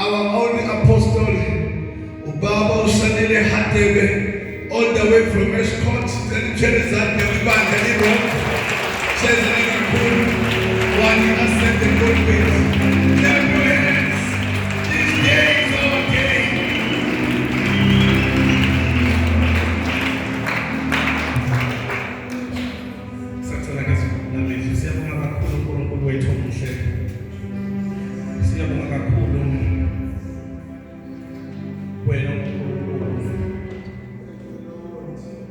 our own apostle, Ubaba Usanele Hatebe, all the way from Escort, then Cherizat, the Uban, the Libra, says the Liverpool, one has sent the good ways. Clap your hands. This day is our day.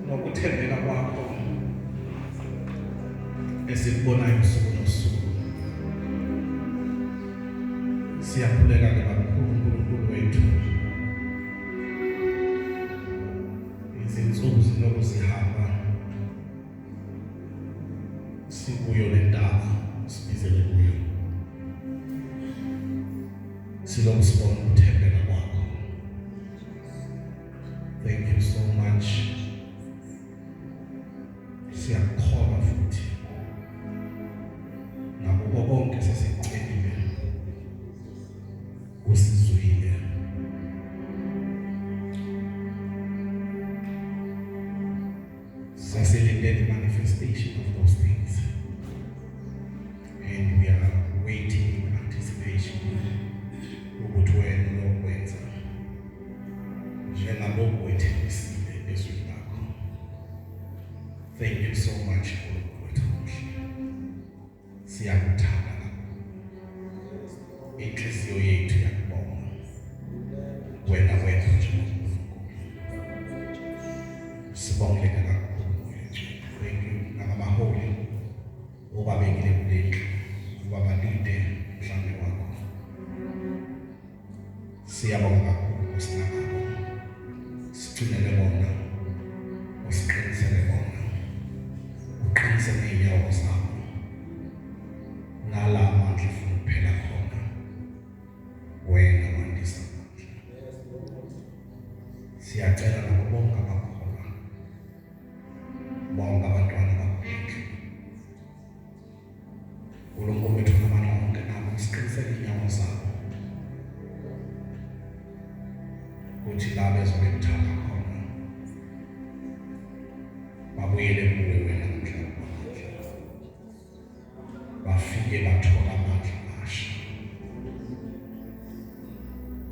Nokuthembeka kwakho esikubonayo usuku nosuku. Siyakhuleka ke kakhulu uNkulunkulu wethu. Izinsuku zilokhu zihamba sikuyo le ndaba sibizele kuyo. Silokhu sibona ukuthembeka kwakho. Thank you so much. Siyakholwa futhi nabo bonke sesicelile usizwile. Sasilinde the manifestation of those things, and we are waiting in anticipation ukuthi wena lokwenza njengalokho wethembisile ezweni lakho. Thank you so much for what siyakuthanda inhliziyo yethu yakubonga wena wenza njengoNkulunkulu. Sibonge kakhulu. Thank you nabaholi obabekile kuleli ubabalinde mhlambe wakho. Siyabonga kakhulu sinabo. Sicunele bona usiqinisele bona uqinise ney'nyawo zabo nala mandla funa ukuphela khona wena wandisa amandla. Siyacela nabo bonke abakholwa, bonke abantwana bakho, uNkulunkulu wethu namandla onke nabo usiqinisele iy'nyawo zabo ukuthi la bezobe kuthanda khona babuyele kuwe wena mhlaba wamandla, bafike bathola amandla amasha.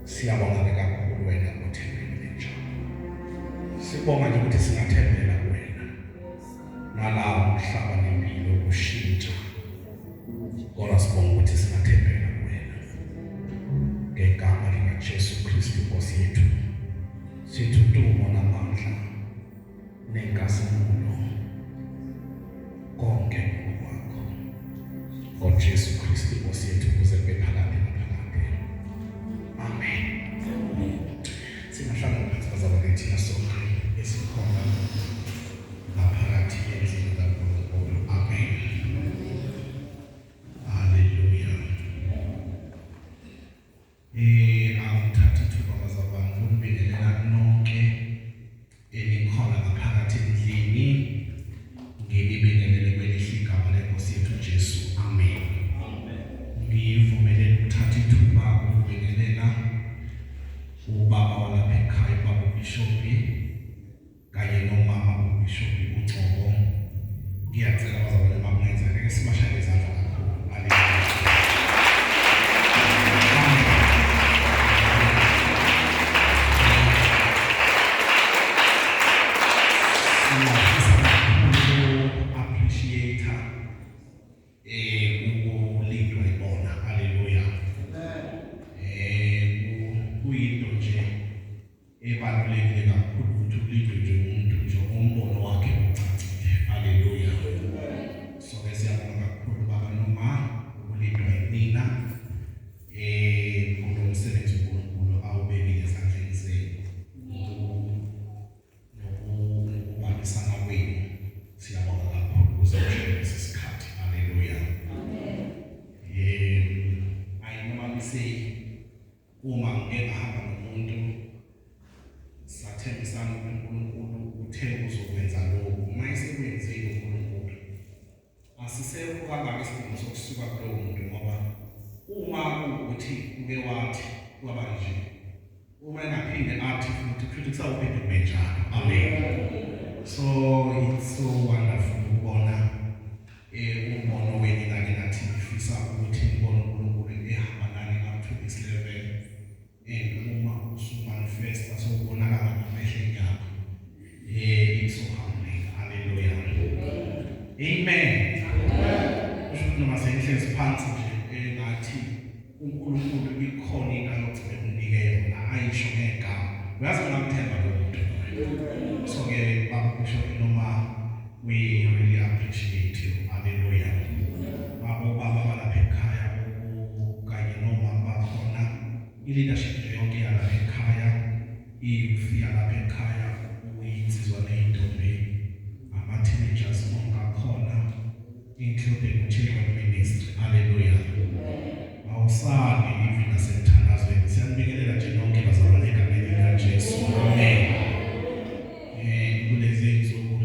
Siyabonga kakhulu wena othembekile njalo. Sibonga nje ukuthi singathembela kuwena nalawo umhlaba nempilo ukushintsha, kodwa sibonga ukuthi singathembela kuwena ngegama likaJesu Kristu Nkosi yethu. Sithi udumo namandla nenkazimulo konke ngokwakho ngoJesu Kristu Nkosi yethu kuze kube phakade naphakade. Amen. Singahlala phansi bazalwane thina sonke esikhona ngaphakathi endlini kaNkulunkulu. Amen. Hallelujah. Angithatha ithuba bazalwane ukubingelela nonke enikhona ngaphakathi endlini, ngibingelele kwelihle igama leNkosi yethu Jesu. Amen. Ngivumele ukuthatha ithuba ukubingelela ubaba walapha ekhaya, ubaba uBishophi kanye nomama uBishophi uNgcobo. Ngiyacela bazalwane makungenza ngeke sibashaye izandla kakhulu. Hallelujah. Ukulindwa ibona. Hallelujah. Kuyinto nje ebalulekile kakhulu ukuthi ulindwe nje umuntu nje umbono wakhe ucacile. Hallelujah. So ke siyabonga kakhulu baba noma ukulindwa yimina kulo msebenzi uNkulunkulu awubekile ezandleni zenu nokubambisana kwenu. Siyabonga kakhulu kuze kushele lesi sikhathi. Hallelujah. Uma ngeke ahamba nomuntu sathembisana kuNkulunkulu uthe uzokwenza lokho, mayisekwenzile uNkulunkulu asisekho kangaka isidingo sokusuka kulowo muntu, ngoba uma ukuthi uke wathi kwaba nje uma engaphinde athi futhi kusawuphinde kube njalo. Amen. So it's so wonderful ukubona umbono wenu ngake ngathi ngifisa ukuthi ngibone uNkulunkulu ehamba nani up to this level, uma usumanifesta sokubonakala ngamehlo yakho. It's so humbling. Hallelujah. Amen. Usho noma sengihlezi phansi nje ngathi uNkulunkulu ikhona into ayogcina kunike yona ayisho ngegama. Uyazi ngamthemba lo muntu. So ke babusho noma we really appreciate you. Hallelujah. Babo baba balapha ekhaya kanye nomama bakhona, i-leadership yonke yalapha ekhaya, i-youth yalapha ekhaya, insizwa neyintombi, ama-teenagers bonke akhona, including children ministry. Hallelujah. Awusali even nasemthandazweni. Siyanibingelela nje nonke bazalwane egameni likaJesu. Amen. Kulezi insuku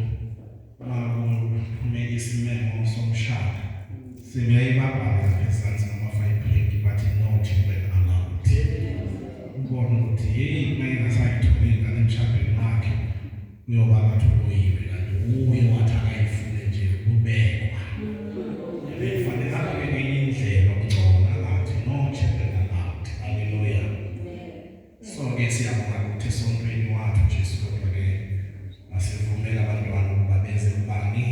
kumele isimemo somshado sibeyibabhala lapha esazini nama-5 plate but no children allowed. Ubona ukuthi hey mayingasayitholi ingane emshadweni wakhe uyoba ngathi uloyiwe kanti uye wathi akayifune nje kubekwa. Kufanele abe ngenye indlela okugcona ngathi no children allowed. Hallelujah. So ke siyabonga ukuthi esontweni wathu Jesu ke asivumela abantwana ukuba beze kubani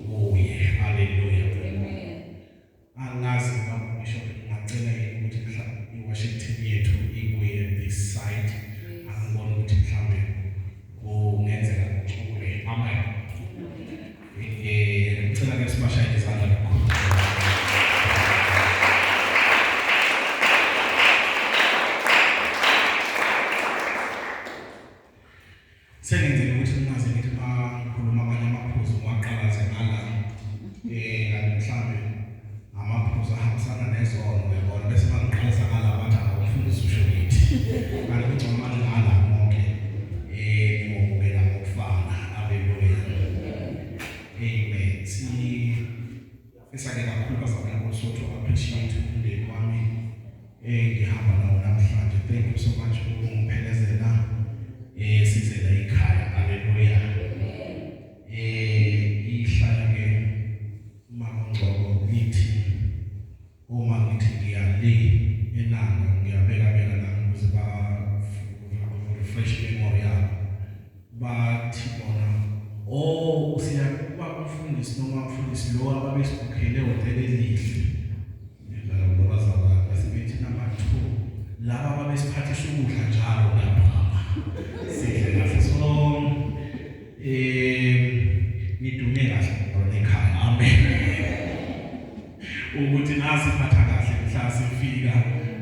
uye. Hallelujah. Angazi baba Bishop ngacela ukuthi mhlawumbe iWashington yethu ibuye this side, angibona ukuthi mhlawumbe kungenzeka kuchule. Amen. Ngicela ke sibashayele izandla kakhulu. Sengenzile ukuthi ningaze ngithi ngikhuluma abanye amaphuzu ngiwaqalaze ngala kanti mhlawumbe amaphuzu ahambisana nezono yabona bese bangiqalisa ngala bathi awufundisi usho ngithi kanti kugcona manje ngala konke ngiyobukela ngokufana. Hallelujah. Amen. Sifisa-ke kakhulu bazalwane boSotho appreciate umndeni wami ngihamba nawo namhlanje. Thank you so much ukungiphelezela sizela ekhaya. Hallelujah. Ihlala ke mama Ngcobo lithi uma ngithi ngiyale enanga ngiyabeka nami ukuze ba refresh memory yabo. Bathi bona usiyakuba umfundisi noma umfundisi lo ababesibukhele hotela elihle. Ngidlala ngobazalwane basibethi number 2 laba ababesiphathisha ukudla njalo lapha. Sidle kahle so nidume kahle ngibona ekhaya. Amen. Ukuthi nasiphatha kahle mhla sifika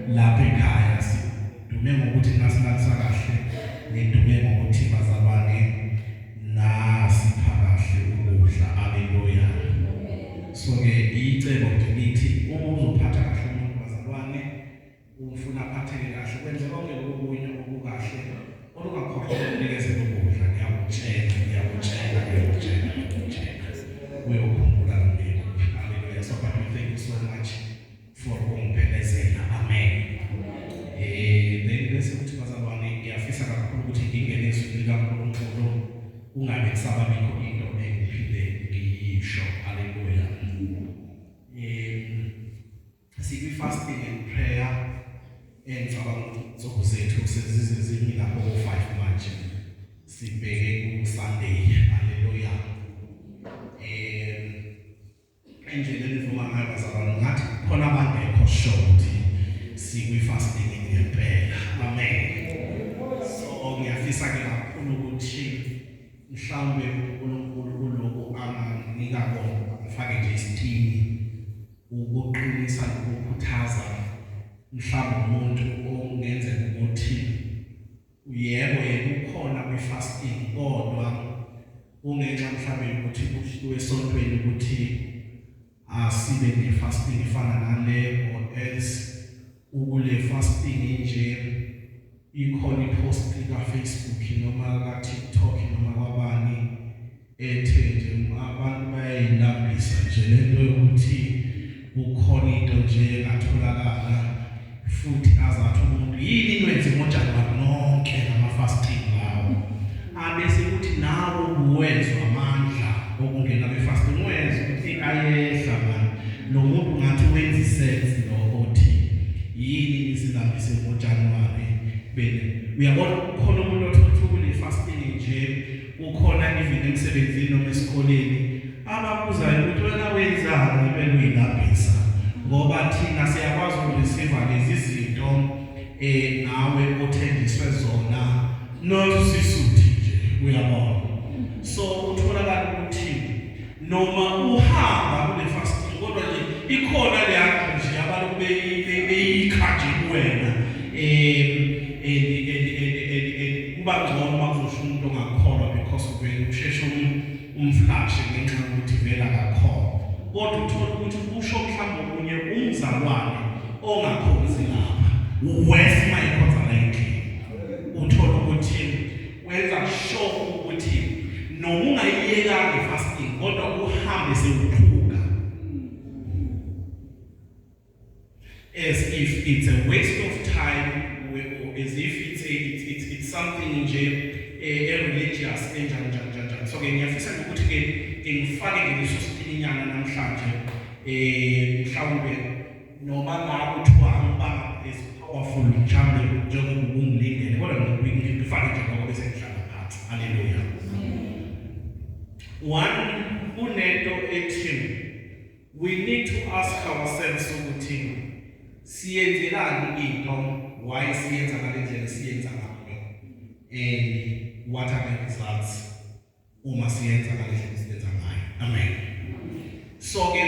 lapha ekhaya sidume ngokuthi nasilalisa kahle, nidume ngokuthi bazalwane nasipha kahle ukudla. Hallelujah. So ke icebo nje lithi uma uzophatha kahle umuntu bazalwane ufuna aphatheke kahle kwenze konke lokunye okukahle olungakhohlwa ukunikeza ukudla. Ngiyakutshela uyokhumbula mina. Hallelujah. So but we thank you so much for ukungiphelezela. Amen. Then bese ukuthi bazalwane ngiyafisa kakhulu ukuthi ngingene ezwini likaNkulunkulu ungabe kusababikho into engiphinde ngiyisho. Hallelujah. Sikwi-fasting and prayer ngicabanga insuku zethu sezizezimi lapho ku-5 manje sibheke ku-Sunday. Hallelujah. Endlela elivuma ngayo bazalwane ngathi khona abangekho sure ukuthi sikwi-fasting ngempela. Amen. So ngiyafisa-ke kakhulu ukuthi mhlawumbe uNkulunkulu kuloko anganika kona ngifake nje isithini ukuqinisa nokukhuthaza mhlawumbe umuntu ongenzeka ukuthi yebo kukhona kwi-fasting kodwa ungenxa mhlawumbe ukuthi wesontweni ukuthi asibe ne-fasting efana nale or else ukule fasting nje ikhona i-post ka-Facebook noma ka-TikTok noma kwabani ethe nje abantu bayayilambisa nje lento yokuthi kukhona into nje engatholakala futhi azathi yini inwenze ngoJanuwari nonke nama-fasting lawo abese kuthi nawo uwezwa amandla okungena kwi-fasting wenza ukuthi ayehla manje lo muntu ngathi wenza isense lo othi yini isinambise ngoJanuwari bene uyabona khona umuntu othuthuka le-fasting nje ukhona even emsebenzini noma esikoleni ababuzayo ukuthi wena wenzani bene uyilabhisa ngoba thina siyakwazi ukureceive lezi zinto nawe othenjiswe zona not sisuthi nje uyabona so utholakala ukuthi noma uhamba kule fasting kodwa nje ikhona le yakho nje abantu beyikha nje kuwena kuba ngcono makuzosho umuntu ongakholwa because uvela usheshe umflashe ngenxa yokuthi vela akakholwa kodwa uthola ukuthi usho mhlawumbe omunye umzalwane ongakhonzi lapha west mayikhonza la endlini uthola ukuthi wenza sure ukuthi noma ungayiyekanga i-fasting kodwa uhambe sewuphuka as if it's a waste of time or as if it's something nje religious enjani. So ke ngiyafisa ukuthi ke ngifake ngeleso siphinyana namhlanje mhlawumbe noma ngabe kuthiwa amba is powerful mhlawumbe njengoba ungilingene kodwa ngifake nje ngoba bese ngihlala phansi. Hallelujah. One unento ethi we need to ask ourselves ukuthi siyenzelani into why siyenza ngalendlela siyenza ngayo and what are the results uma siyenza ngalendlela siyenza ngayo. Amen. So ke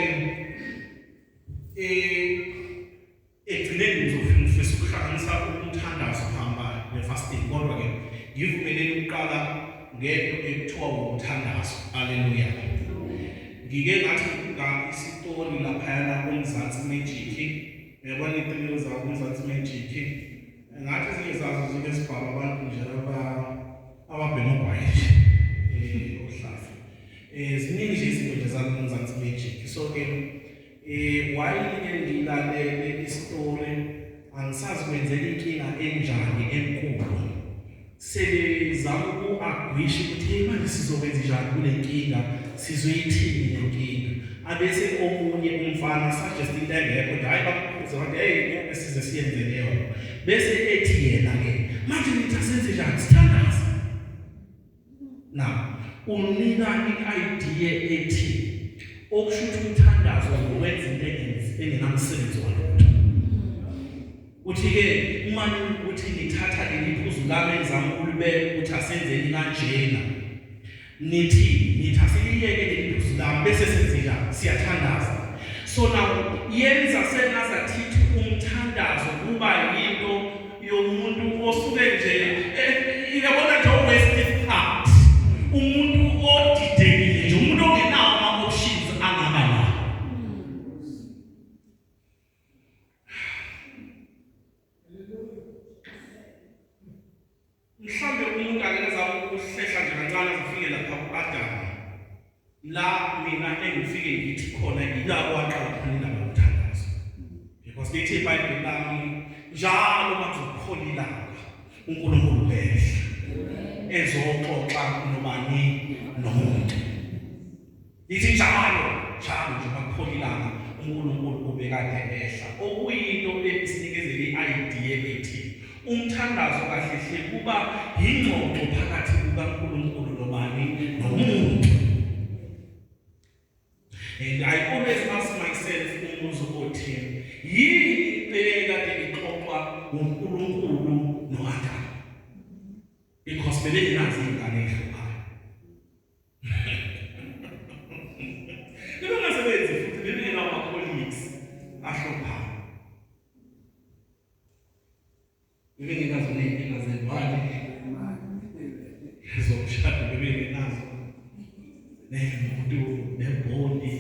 ekugcineni ngizofisa ukuhlanganisa umthandazo phamba ne-fasting kodwa ke ngivumelele ukuqala ngento ekuthiwa umthandazo. Hallelujah. Ngike ngathi isitori laphayana kuMzansi Magic yabona izinto zawo kuMzansi Magic ngathi ezinye zazo zike sibhala abantu nje ababhema ugwayi ohlafu ziningi nje izinto nje zazo kuMzansi Magic. So ke wayike ngilalele isitori angisazi kwenzela inkinga enjani enkulu sebezama uku-agwisha ukuthi manje sizokwenza njani kule nkinga sizoyithini le nkinga abese omunye umfana suggest into engekho nje hayi bakubuza bathi hey size siyenze leyo bese ethi yena ke manje nithi asenze njani sithandaza na unika i-idea ethi okushuthi umthandazo ngokwenza into engenamsebenzi walutho uthi-ke uma ukuthi nithatha leli phuzu lami engizama ukulibeka ukuthi asenzeni kanjena nithi asiliyeke leli phuzu lami bese senzela siyathandaza. So now yenza senazathi umthandazo kuba yinto yomuntu osuke nje iyabona nje wasted part umuntu odidekile nje umuntu ongenawo ama-options angaba la. Mhlawumbe umuntu akenzama ukuhlehla nje kancane azifike lapha ku-Adamu la mina engifike ngithi khona yila kwaqala khona indaba yomthandazo because lithi iBhayibheli lami njalo makuzophona ilanga uNkulunkulu behla ezoxoxa nobani nomuntu lithi njalo nje makuphona ilanga uNkulunkulu ubekade ehla okuyinto esinikezele i-idea ethi umthandazo kahle kuba ingxoxo phakathi kukaNkulunkulu nobani nomuntu. And I always ask myself umbuzo othi yini bekade ixoxwa uNkulunkulu noAdamu because bebenginazi ingane ehluphayo bebengasebenzi futhi bebengenama-colleagues ahluphayo bebengenazo ney'nkinga zemali zokushada bebengenazo nemoto nebhondi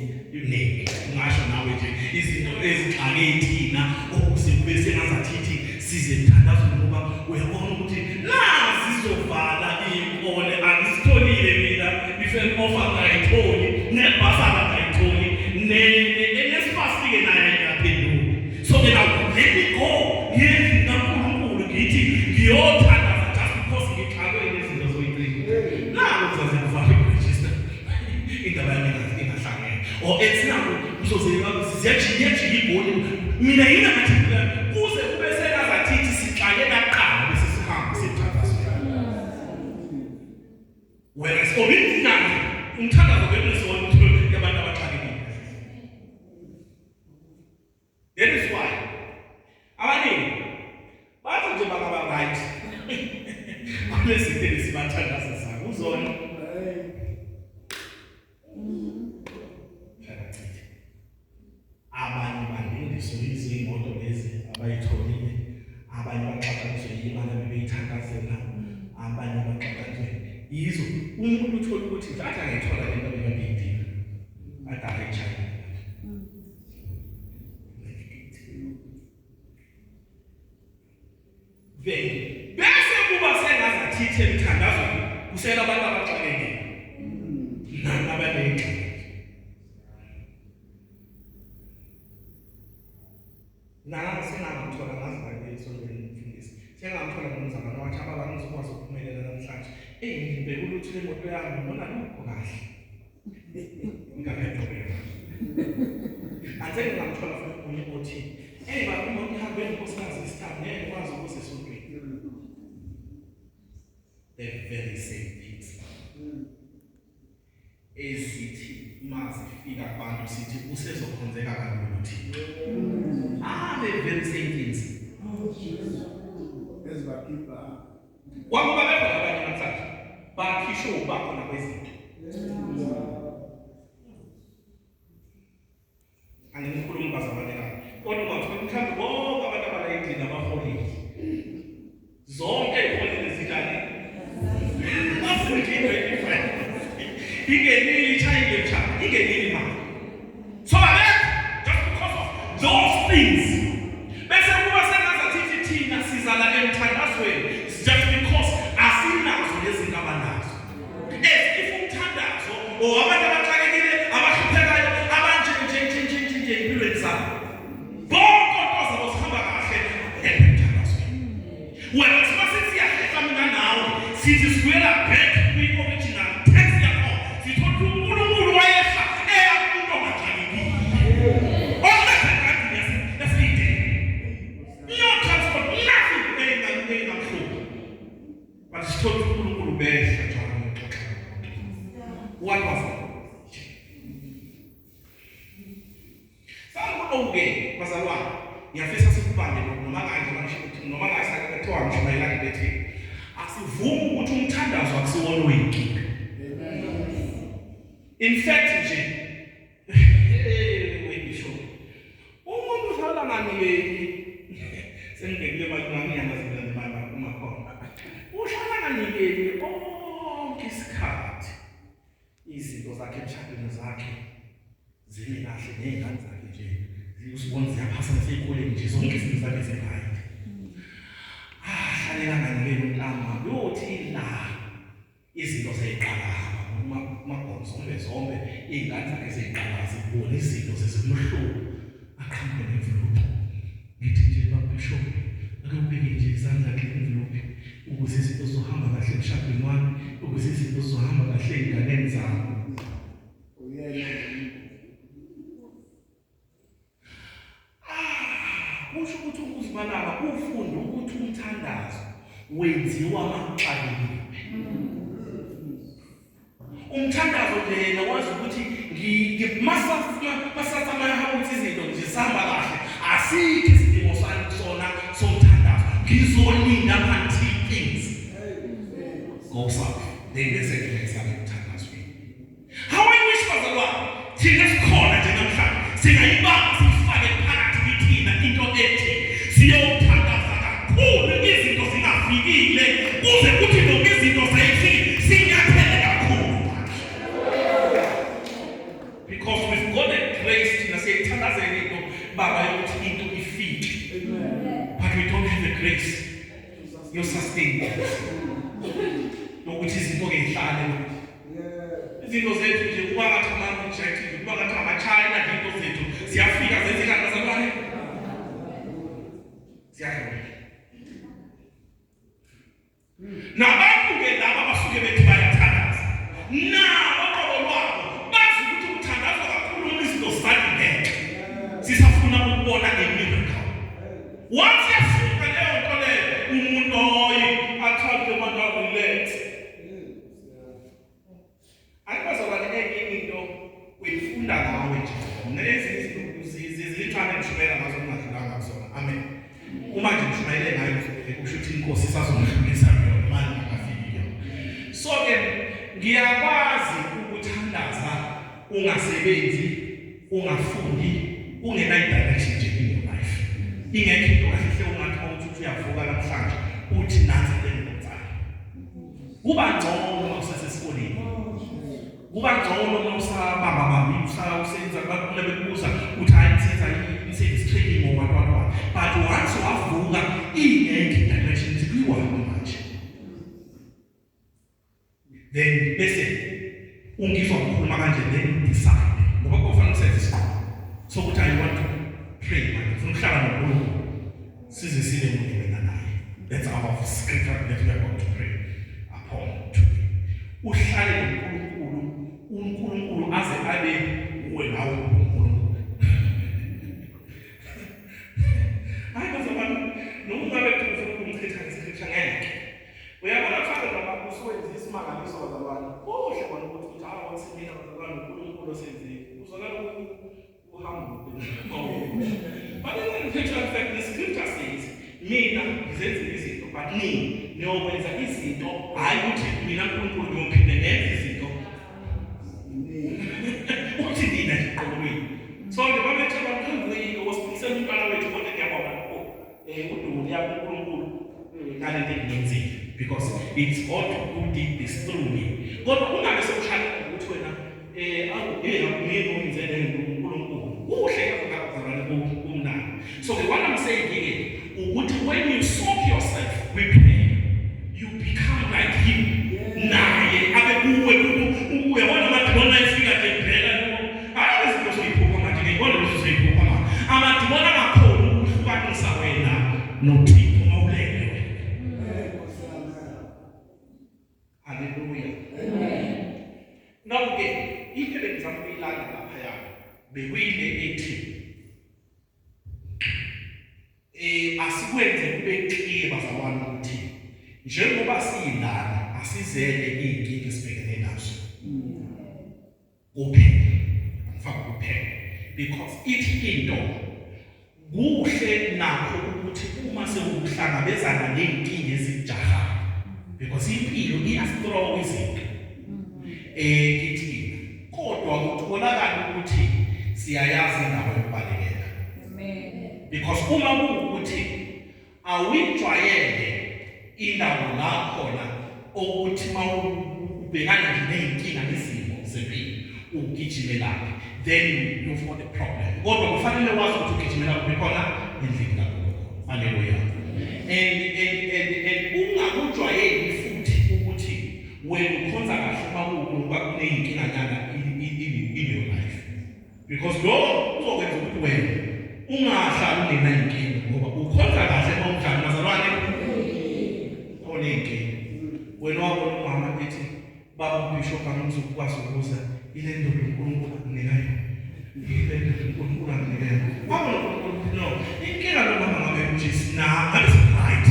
ngasho nawe nje izinto ezixake thina okuze kube sengazathi size mthandazo ngoba uyabona ukuthi nazi sizovala iy'nkole angisitholile mina ife-offer ngayitholi nebhasara ngayitholi nesifasike naye ngaphendula so ke now let me go yenzi kaNkulunkulu ngiyothandaza just because ngixakwe izinto zoyithree nako uzazifaka register indaba yami ingahlangene or ethi nako uzozela siyajika igoli mina yini ngathi kuze kube sekazathi sixake kaqala bese sihamba sithandaza whereas originally umthandazo wethu yabantu abaxakekile. That is why abaningi bathi nje bakaba right kulesithi sibathandaza sabo uzona abanye balindiswe izimoto lezi abayitholile, abanye baxakaniswe imali bebeyithandazela, abanye baxakaniswe yizo umuntu uthola ukuthi ngathi angayithola lento ebeyidinga adala eJayi. Bese kuba sengazathi emthandazo kusela abantu abaxakekile nabanengi. Nala singamthola ngazibhayibheli esondweni mfundisi. Singamthola nomzana wathi abantu uzokwazi ukuphumelela namhlanje. Ngibheka ukuthi le moto yami ngibona lokho kahle. Ngingaphendula. Ase ngamthola futhi umunye othi, baba imoto ihambe enkosikazi isithathu ngeke ukwazi ukusesondweni. The very same things. Esithi mazifika abantu sithi usezokhonzeka kalula uthini. The very same things. Wakuba bekhona abanye namhlanje bakhisho bakhona kwezinto. Angikhuluma bazabonela. Kodwa manje mkhambi bonke abantu abalayini abaholile. Zonke iholile zikani. Ingenili chayile mchana, ingenili mali. So just because of those things. Bese kuba sengazathi thina sizala emthandazweni just because asinazo lezinto abanazo. If umthandazo or abantu abaxakekile abahluphekayo abanje nje impilweni zabo. Bonke ontoza bosihamba kahle emthandazweni. Wena sithi siyahlefa mina nawe sithi sikwela back kwi-original text yakho. Sithola uNkulunkulu wayehla eyakumuntu ongaxakekile. But it's told uNkulunkulu behla njalo ngoxoxa. What was it? Sangoke bazalwane ngiyafisa sikubambe noma kanje manje noma ngasake kuthiwa mshumayelana bethi asivumi ukuthi umthandazo akusiwona oyinkinga. In fact nje weyisho umuntu uhlala ngani sengekile bakungani yangazibona mama umakhona uhlala nganikeli onke isikhathi izinto zakhe emshadweni zakhe zime kahle nezingane zakhe nje usibona ziyaphasa nasey'koleni nje zonke izinto zakhe zi-right. Hlalela nganikeli untama yothi la izinto zayiqalaba zombe iy'ngane zakhe zayiqalaba zibona izinto zezimhlobo aqhamuke nemvulopo. Ngithi nje babishophi akubeke nje izandla zakhe envelope ukuze izinto zizohamba kahle emshadweni wami, ukuze izinto zizohamba kahle ey'nganeni zami. Kusho ukuthi ukuzibalaka ufunde ukuthi umthandazo wenziwa amaxakekile. Umthandazo yena wazi ukuthi ngimasathamaya ukuthi izinto nje zihamba kahle asikho isidingo sona somthandazo ngizolinda until things go south. Then bese ngiyesaba emthandazweni. How I wish bazalwane thina sikhona nje namhlanje singayibamba sifake phakathi kithina into ethi siyothandaza kakhulu izinto zingafikile kuze kuthi noma izinto zayifike sinyathele kakhulu. Because we've got a grace thina siyayithandazela into baba yokuthi into ifike. But we don't have the grace you sustain ukuthi izinto ngehlale izinto zethu nje kuba ngathi ama-rejected kuba ngathi ama-China izinto zethu ziyafika zenzeka bazalwane ziyahamba. nabantu-ke laba basuke bethi bayathandaza nabo qobo lwabo bazi ukuthi ukuthandazwa kakhulu izinto zizadingeka sisafuna ukubona ngemiracle. Once yafika leyo nto leyo umuntu oyi athathe manje relax. Ayibazalwane enye into uyifunda ngawe nje nezinye izinto zizilithana ngishubela ngazo ungadlulanga kuzona. Amen. Uma nje ngishubele ngayo kusho ukuthi inkosi isazongidlulisa yona manje ngafika. So ke ngiyakwazi ukuthandaza ungasebenzi, ungafundi, ungenayo direction nje in your life. Ingekho into kahle ungathi mawuthi uyavuka namhlanje uthi nansi le nto ngizama. Kuba ngcono uma usasesikoleni. Kuba ngcono uma usabamba usenza bakule bekuza uthi ayithenza i-service training ngokwatwa. But once wavuka ingekho direction zikwiwona manje. Then bese ungizwa ukukhuluma kanje then decide. Ngoba kufanele usenze isinqumo. So ukuthi I want to pray manje. Ufuna ukuhlala noNkulunkulu. Size sibe ngibena naye. That's our scripture that we are going to pray upon today. Uhlale noNkulunkulu, uNkulunkulu aze abe uwe nawe uNkulunkulu. Hayi bazalwane, noma ngabe ufuna ukumchitha ngescripture ngeke. Uyabona mfana noma uswenza isimangaliso bazalwane. Kuhle bona ukuthi hayi wasimina bazalwane uNkulunkulu osenzile. Uzolala uhambo. But in actual fact, the scripture says, mina ngizenza izinto but niyokwenza izinto hayi ukuthi mina uNkulunkulu ngiyophinde nenze izinto uthi nina eqolweni. So njengoba bethe abantu wosiphisa umntwana wethu kodwa ngiyabona udumo yakho uNkulunkulu ngale nto engiyenzile because it's God who did this through me. Kodwa ungabe sewushaya ukuthi wena mina ngenze lento uNkulunkulu kuhle ngakuzalana kumnandi. So what I'm saying here, when you soak yourself with prayer, you become like him. Naye abe kuwe uyabona madibona ifika nje phela hayi izinto zoyiphupha manje ngibona lezo zoyiphupha manje amadibona akakhona ukuhlukanisa wena noThixo mawulele. Hallelujah. Amen. Now again, into bengizama ukuyilanda lapha yayo bekuyile ethi asikwenze kube clear bazalwane ukuthi njengoba siyilana asizele inkinga esibhekene nazo. Kuphela angifaka kuphela because ithi into kuhle nakho ukuthi uma sewuhlangabezana nenkinga ezijahayo because impilo iyasithrow izinto kithina kodwa kutholakala ukuthi siyayazi indawo yokubalekela. Because uma kuwukuthi awujwayele indawo la khona ukuthi mawubhekana nje nenkinga nezimo zempilo ugijimela then you for the problem. Kodwa kufanele wazi ukuthi ugijimela kuphi khona endlini kaNkulunkulu. Hallelujah. And ungakujwayeli futhi ukuthi wena ukhonza kahle mawukuba kuneyinkinga nyana in your life. Because lo uzokwenza ukuthi wena ungahlali ungenayinkinga ngoba ukhonza kahle mawudlala bazalwane onenkinga. Wena wabona umama ethi baba uBishop angizokwazi ukuza ile ndodo uNkulunkulu anginikayo. Ile ndodo uNkulunkulu anginikayo. Wabona uNkulunkulu no. Inkinga lo mama ngabe uJesu na that is right.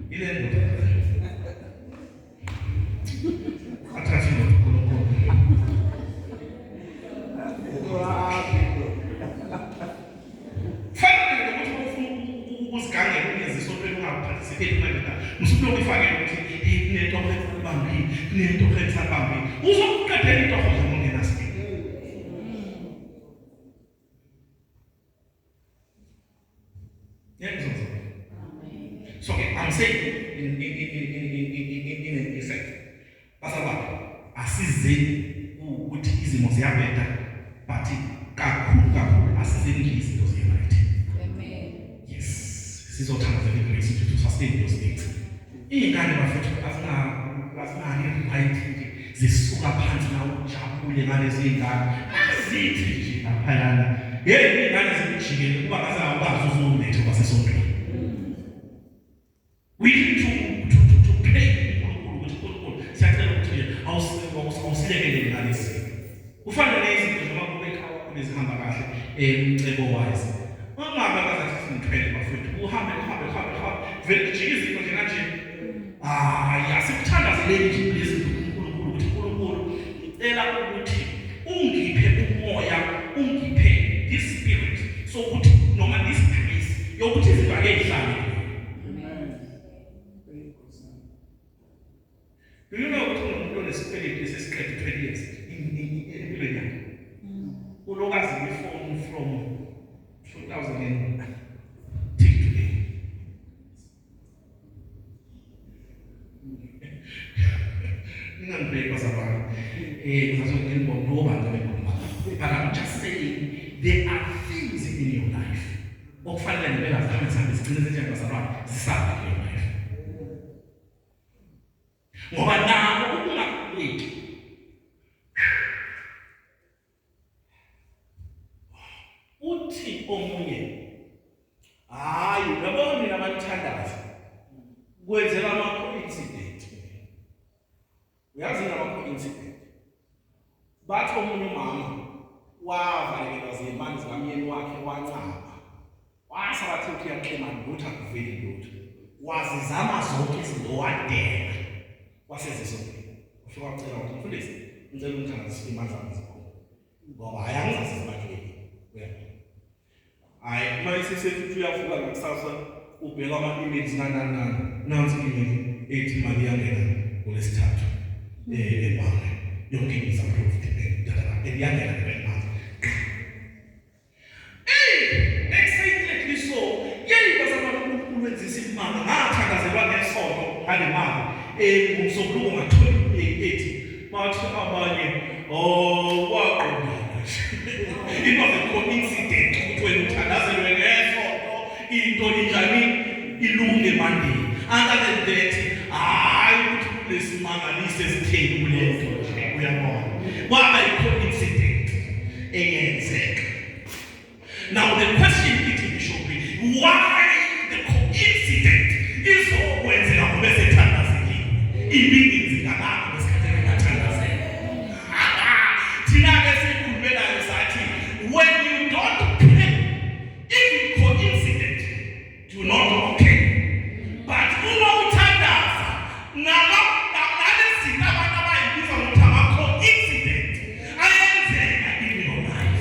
Ile ndodo athathi ndodo uNkulunkulu. Msulo kufake ukuthi kunento ekubambile kunento ekubambile uzokuqedela into khona ngena speed. Amen. So I'm saying in effect bazalwane asizeni ukuthi izimo ziyabeda but kakhulu asizeni izinto ziyright. Amen. Yes, sizothanda the grace to sustain those things. Ingane bafethu asinani right nje zisuka phansi na ujabule ngalezi ingane azithi nje laphayana ingane zimjikele kuba ngaze awukazi uzolethe kwasesontweni. We need to pray Kufana nezinto noma kube ekhaya kunezihamba kahle emcebo wise. Ungabe akazathi sinithwele bafethu uhambe vele jike izinto nje kanje. Yasikuthandazele nje lezinto uNkulunkulu ukuthi uNkulunkulu ngicela ukuthi ungiphe umoya, ungiphe this spirit so ukuthi noma this grace yokuthi izinto ake zihlale. Do you know ukuthi umuntu onesipeleti esesiqede 20 years empilweni yakhe? Ulokazi ifone from 2000 till today. Ngangibheka bazalwane but I'm just saying there are things in your life okufanele ngibeka zahambe sigcine senjani bazalwane zisaba in your life. Ngoba nabo ukungakhuleki uthi omunye uyabona mina abathandaza kwenzela ama-coincident. Uyazi ngama-coincident bathi omunye umama wavalekelwa ziyimali zikamyeni wakhe wancapha wasabathi uthi uyaxhemana lutho akuveli lutho wazizama zonke izinto wadela wasezisogela ufika wacela ukuthi mfundisi ngicela ungithandazise imali zami zikhona ngoba angizazizibakeli uma sesethi uyavuka ngakusasa ubheka ama-emails nanani nansi i-email ethi imali iyangena ngolesithathu ebhange yonke is-approved iyangena ngemali excitedly so bazalwane uNkulunkulu wenzisa imali ngathandazelwa ngesonto ngale mali ngomsombuluko nga-28 bathi abanye waqondana it was a coincidence ukuthi wena uthandazelwe ngesonto into injani ilunge mandeni other than that ukuthi kulesimangalise esitheni kule nto nje uyabona kwaba i-coincidence eyenzeka. Now the question it should be why the coincidence is okwenzeka ngoba sethandazekile ibininzi kanaka besikhathele ngathandazela thina-ke sikhulumelayo sathi when you don't pray even coincident do not okay but uma uthandaza nalezinto abantu abayibiza ngokuthi ama-coincident ayenzeka in your life.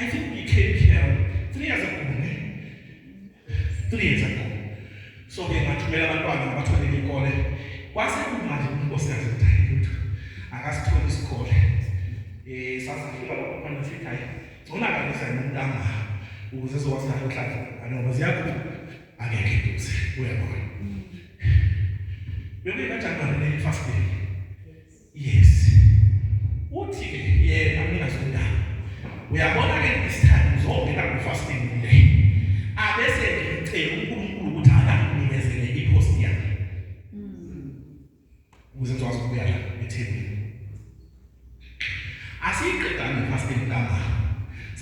I think we came here 3 years ago. 3 years ago. So ke ngathumela abantwana abathole ikole. Kwase kumanje unkosikazi uthayile ukuthi akasithole isikole. Sasifika lapho phana sifika ngona kanisa nomntanga ukuze ezokwazi nayo ukuhlala. Anoba ziyakho angeke duze uyabona. Bebe kaJanuary ne first day.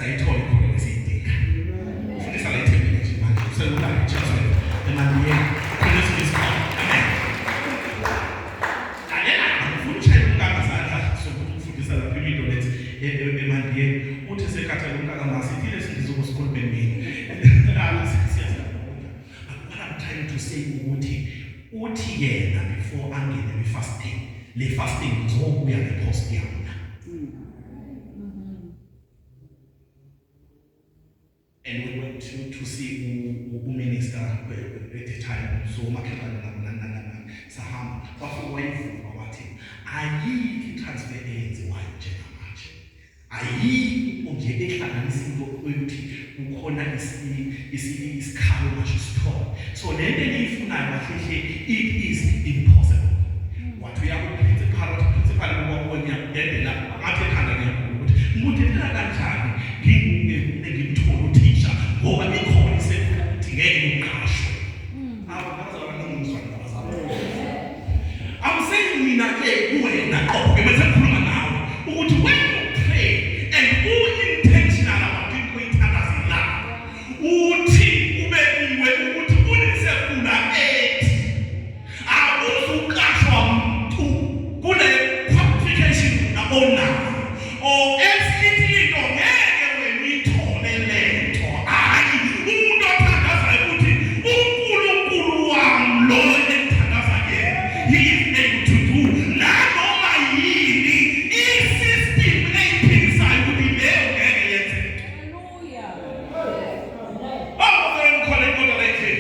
sayithola ikhona lesiyidinga. Ufundisa la ethembeni nje manje uselula ijazwe emandiyeni khona esikhona. Amen. Ayena ufuna ushaya umkaka sandla sokuthi ufundisa lapha into lethi emandiyeni uthi sekhatha umkaka masithi lesindizo kusikhulumeni mina. What I'm trying to say uthi yena before angene fasting le fasting ngizobuya ngepost yami. And we went to see minister at the time, so Saham, but we went for what him. I transfer aids while Jenamach. I single corner is carry much store. So then if it is impossible. What we are principal when you are dead, ngoba ikhona isedingeke umqasho. I'm saying mina ke kuwena qoke bese ngikhuluma nawe ukuthi when you pray and who intentional about into ithandazela uthi ubeliwe ukuthi unesefuna ethi awuzuqashwa umuntu kule qualification nabona or esithi into ngeke wena ithole lento. Umuntu othandaza ukuthi uNkulunkulu wami lo enthandaza yena he is able to do nanoma yini i-system eyiphikisayo ukuthi leyo ngeke yenzeke. Hallelujah. Khona inkoda lethi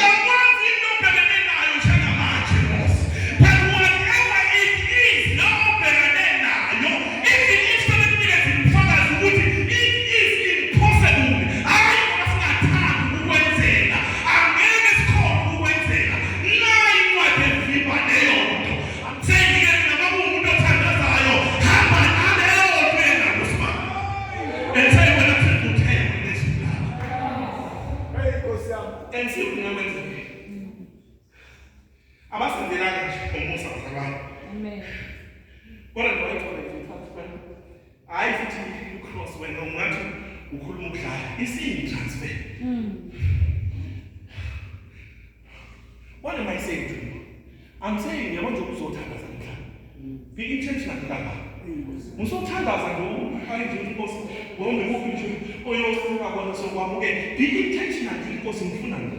yakwazi into obhekene nayo njengamanje boss, but whatever it is lo obhekene nayo if sebenikeza ubufakazi ukuthi it is impossible. Amen. What am I talking about? I think you cross when no matter who could look like it's in transfer. What am I saying to you? I'm saying you want to so tanda zanka. Be intentional to that. Muso tanda zanka. I do because when we move into or you think about so one again. Be intentional because in front.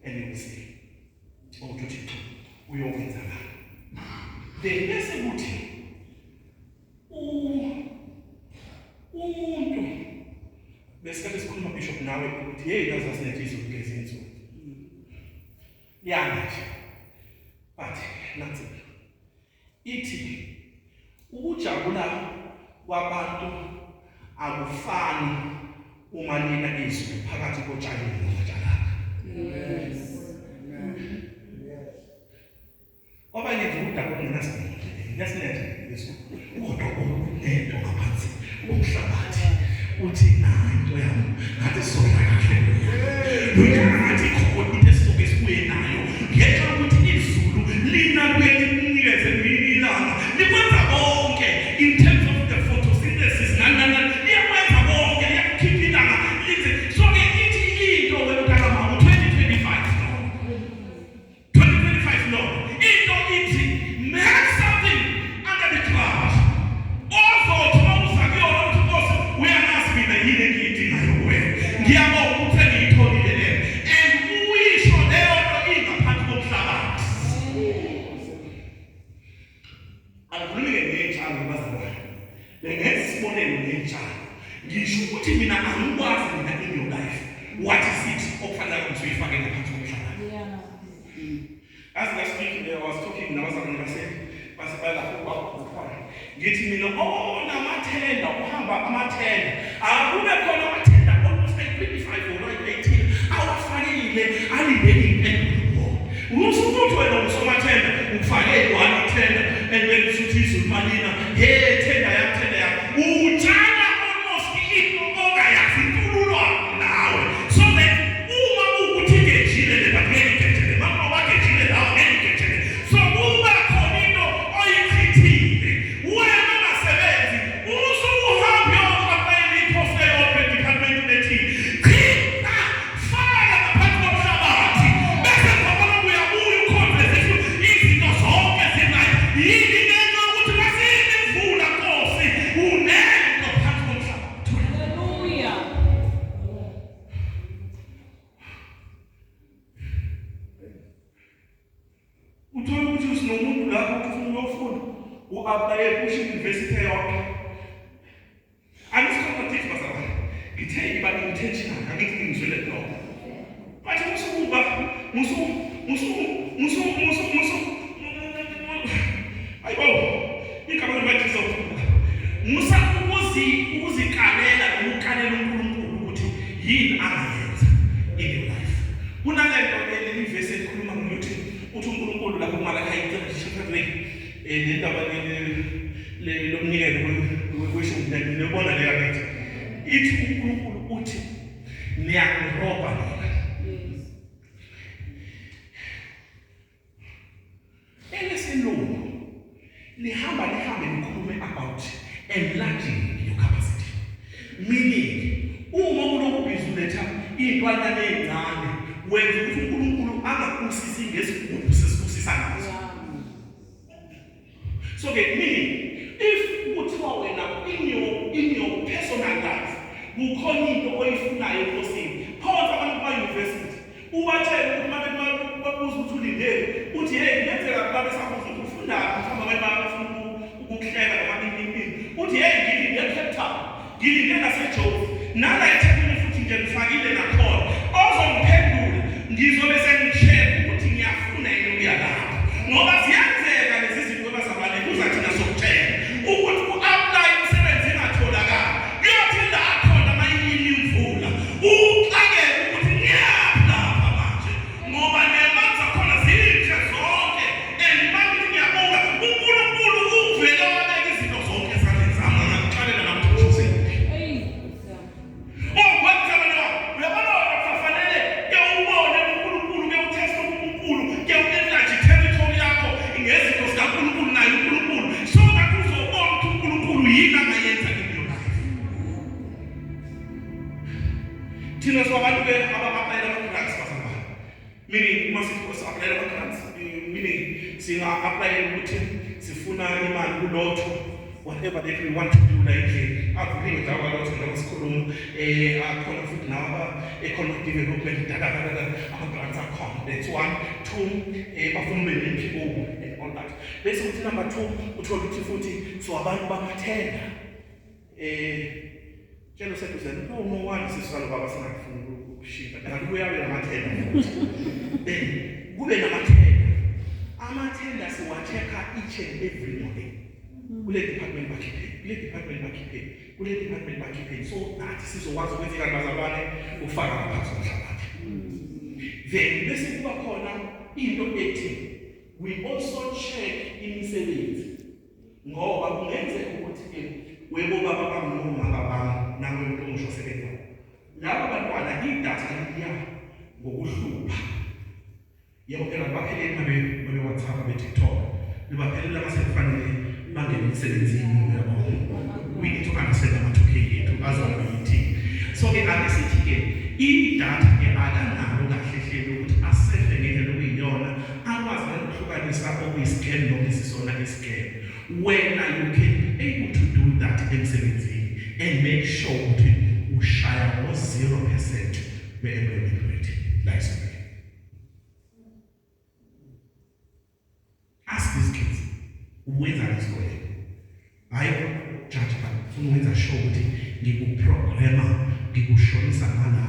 And you will say, oh, we all went there. The next umuntu besikade sikhuluma bishop nawe ukuthi hey nazo sinethizo ukugeza insuku yana nje but nathi ithi ukujabula kwabantu akufani uma nina izwi phakathi kotshani notshalaka. Yes. Obanye nje udaba ongenasidingo yasinethe Yesu kodwa into ngaphansi umhlabathi uthi into yami ngathi sona kahle ngathi khona into esuke esibuye nayo ngenxa ukuthi izulu lina linikeze mina ilanga likwenza konke in terms of the photosynthesis liyakwenza konke liyakhipha ilanga lize so ke ithi into wemntana mama 2025 no into ithi make something under the cloud. Also, we are not speaking the hidden in way. And we should never in the part of Sabbath. I'm bringing a child in Mazda. The next morning, a child. You should put him in a unwas in your life. What is it? Open up to you fucking the part of Sabbath. As last week, I was talking, I said, getting me no namatenda uhamba amathenda akube khona amathenda almost like 25 or 18 awafanele alibeke impendulo usukuthi wena usomathenda ufake one tenda and then usuthi izumalina hey thenda ya utshala almost into ongayazinkululo nawe so that uma ukuthi ngejile le batheli ngejile mama wakhe jile lawo ngejile so uma khona into oyikhithile wena masebenzi apply kusho university yonke. Angisikhompethithi basabani. Ngithe iba intentional, angithi ngizwele lokho. Bathi musukuba, ayibo, igama libathi sokuba. Musa ukuzikalela ukukalela uNkulunkulu ukuthi yini angayenza in your life. Kunalento le-verse ekhuluma ngokuthi uthi uNkulunkulu lapho kuMalaki 3:3 lendaba lomnikelo weshumi nebona le yakithi. Ithi uNkulunkulu uthi niyangiroba mina. Eleselungu lihambe likhulume about enlarging your capacity. Meaning, uma ulokubhiza uletha intwana ezincane, wenza ukuthi uNkulunkulu angakusisi ngesigubhu sesibusisa nazo. So meaning, if kuthiwa wena in your personal life, kukhona into oyifunayo enkosini, phakathi abantu ba-university, ubatshele ukuthi babuza ukuthi ulindele, uthi hey, ngenzeka babe sabuza ukuthi ufunda mhlawumbe abantu bafuna ukukuhleka noma impini. Uthi hey, ngilinde eCape Town, ngilinde naseJozi, nala eThekwini futhi nje ngifakile nakhona. Ozomphendula ngizobe sengishela ukuthi ngiyafuna yini ukuya lapha. Ngoba ziyenzeka lezi zinto bazabale kuzathi nasokutshela ukuthi u-apply umsebenzi engatholakala. Kuyothi la khona mayini imvula. Uxakeke ukuthi ngiyapha lapha manje. Ngoba nemanzi akhona zinhle zonke. And manje ngiyabuka uNkulunkulu uvele wabeka izinto zonke esandleni sami ngakuxalela namhlanje. Thina sobantu abaplayela ama-grants basabani. Meaning must apply ama-grants. Meaning singa-applyela ukuthi sifuna imali kulotho, whatever that we want to do, like akulingi ndawo lotho njengoba sikhuluma akhona futhi nawa economic development ama-grants akhona. That's 1. 2, bafuna ube ne-NPO and all that. Bese kuthi number 2 uthola ukuthi futhi so abantu bamathenda Tshelo sethu zenu no one sisalo baba singafuna ukushintsha kanti kuyabe namathenda kube namathenda amathenda siwa-check-a each and every morning kule department bakhiphe so nathi sizokwazi ukuthi kanti bazalwane ufaka ngaphansi komhlabathi. Then bese kuba khona into ethi we also check imisebenzi ngoba kungenzeka ukuthi webo baba bamnoma baba nawe umuntu omusha osebenza laba bantwana idatha liya ngokuhlupha yebo phela baphelele babe WhatsApp babe TikTok libaphelela basefanele bangene emsebenzini yabo. We need to understand ama-2K yethu azayithi. So ke akesithi ke idatha ke akanalo kahle hlelo ukuthi asefe ngendlela okuyiyona akwazi ukuhlukanisa okuyi-scam nokusisona i-scam. When you can able to do that emsebenzini and make sure ukuthi ushaya 0% be-employment rate. That's okay. Ask these kids, wenza isikole. Hayi judge bafuna ukwenza sure ukuthi ngikuprograma, ngikushonisa ngala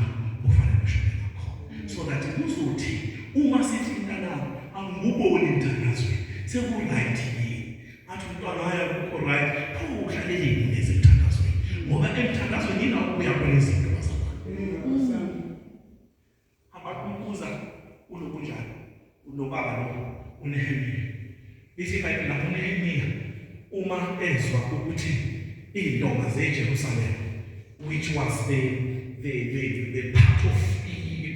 ofanele ushone ngakho. So that kuzothi uma sithi mntana anguboni emthandazweni seku-right yini. Athi umntwana haya kukho right, pho uhlaleleni lezi emthandazweni. Ngoba emthandazweni yina ukuya kwezinto bazabona. Abakubuza ulokunjani, unobaba lo, uNehemiya. Lithi iBhayibheli lapho uNehemiya uma ezwa ukuthi iy'ntonga zeJerusalem, which was the part of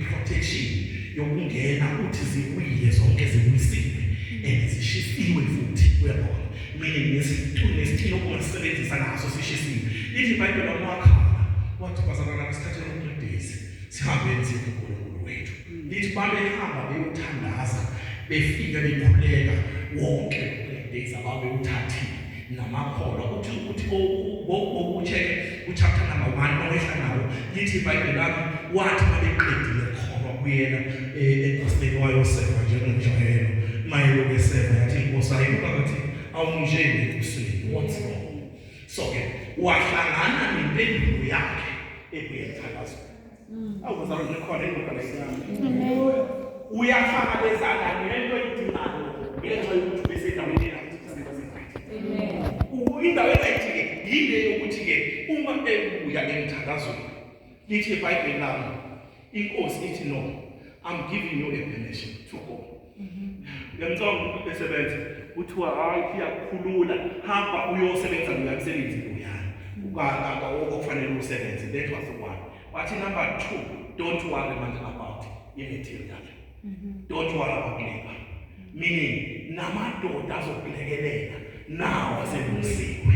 protection yokungena uthi zibuyile zonke zibuyisiwe and zishisiwe futhi uyabona. Meaning nesithini okungasebenzisa naso sishisiwe. Lithi iBhayibheli amakhala wathi bazalwana isikhathi soku-3 days sihambe enzile uNkulunkulu wethu. Lithi babehamba beyothandaza befika bekhuleka wonke 3 days ababewuthathile namakholwa ukuthi okucheck uchapter number 1 owehla nawo. Lithi iBhayibheli lami wathi babeqedile kholwa kuyena enkosini wayosefa njengenjwayelo mayelo beseva yathi inkosi ayibuka ukuthi awungishele kusini what's wrong. So ke wahlangana nempendulo yakhe ebuye emthandazweni. Awuzalwa nekhona indoda layini. Uyafaka bezala ngento edingayo ngenxa yokuthi besendaweni indawo ethi-ke yile yokuthi ke uma ebuya emthandazweni lithi eBhayibheli lami inkosi ithi no, I'm giving you a permission to go. Uyamcanga besebenza uthiwa hayi iyakukhulula hamba uyosebenza uyamsebenzini uyana ukaka okufanele usebenze. That was the one. But number 2, don't worry about immaterial. Don't worry about labor. Meaning namadoda azokulekelela nawo aselungisiwe